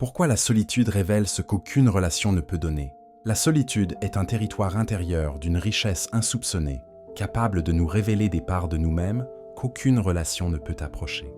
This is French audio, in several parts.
Pourquoi la solitude révèle ce qu'aucune relation ne peut donner? La solitude est un territoire intérieur d'une richesse insoupçonnée, capable de nous révéler des parts de nous-mêmes qu'aucune relation ne peut approcher.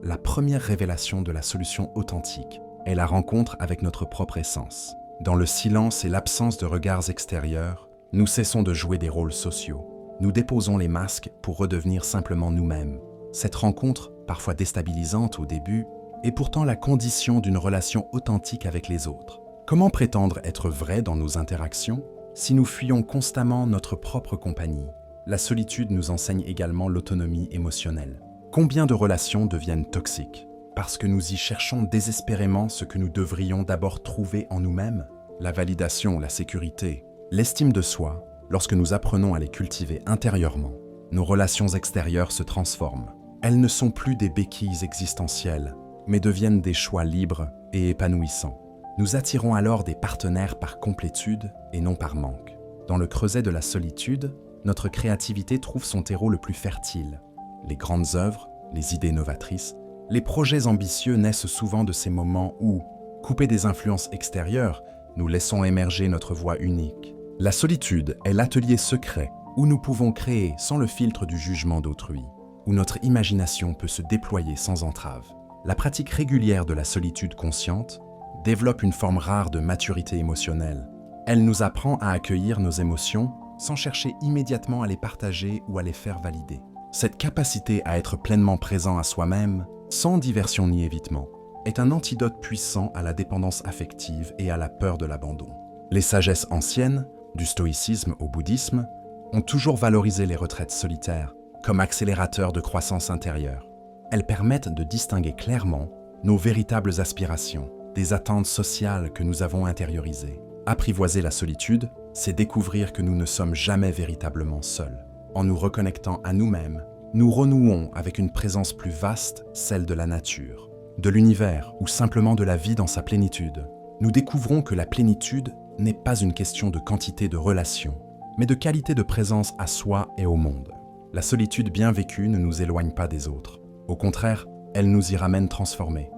La première révélation de la solution authentique est la rencontre avec notre propre essence. Dans le silence et l'absence de regards extérieurs, nous cessons de jouer des rôles sociaux. Nous déposons les masques pour redevenir simplement nous-mêmes. Cette rencontre, parfois déstabilisante au début, est pourtant la condition d'une relation authentique avec les autres. Comment prétendre être vrai dans nos interactions si nous fuyons constamment notre propre compagnie? La solitude nous enseigne également l'autonomie émotionnelle. Combien de relations deviennent toxiques parce que nous y cherchons désespérément ce que nous devrions d'abord trouver en nous-mêmes? La validation, la sécurité, l'estime de soi, lorsque nous apprenons à les cultiver intérieurement, nos relations extérieures se transforment. Elles ne sont plus des béquilles existentielles, mais deviennent des choix libres et épanouissants. Nous attirons alors des partenaires par complétude et non par manque. Dans le creuset de la solitude, notre créativité trouve son terreau le plus fertile. Les grandes œuvres, les idées novatrices, les projets ambitieux naissent souvent de ces moments où, coupés des influences extérieures, nous laissons émerger notre voix unique. La solitude est l'atelier secret où nous pouvons créer sans le filtre du jugement d'autrui, où notre imagination peut se déployer sans entrave. La pratique régulière de la solitude consciente développe une forme rare de maturité émotionnelle. Elle nous apprend à accueillir nos émotions sans chercher immédiatement à les partager ou à les faire valider. Cette capacité à être pleinement présent à soi-même, sans diversion ni évitement, est un antidote puissant à la dépendance affective et à la peur de l'abandon. Les sagesses anciennes, du stoïcisme au bouddhisme, ont toujours valorisé les retraites solitaires comme accélérateurs de croissance intérieure. Elles permettent de distinguer clairement nos véritables aspirations des attentes sociales que nous avons intériorisées. Apprivoiser la solitude, c'est découvrir que nous ne sommes jamais véritablement seuls. En nous reconnectant à nous-mêmes, nous renouons avec une présence plus vaste, celle de la nature, de l'univers ou simplement de la vie dans sa plénitude. Nous découvrons que la plénitude n'est pas une question de quantité de relations, mais de qualité de présence à soi et au monde. La solitude bien vécue ne nous éloigne pas des autres. Au contraire, elle nous y ramène transformés,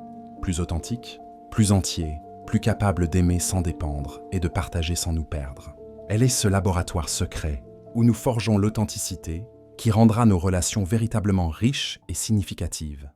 plus authentiques, plus entiers, plus capables d'aimer sans dépendre et de partager sans nous perdre. Elle est ce laboratoire secret où nous forgeons l'authenticité qui rendra nos relations véritablement riches et significatives.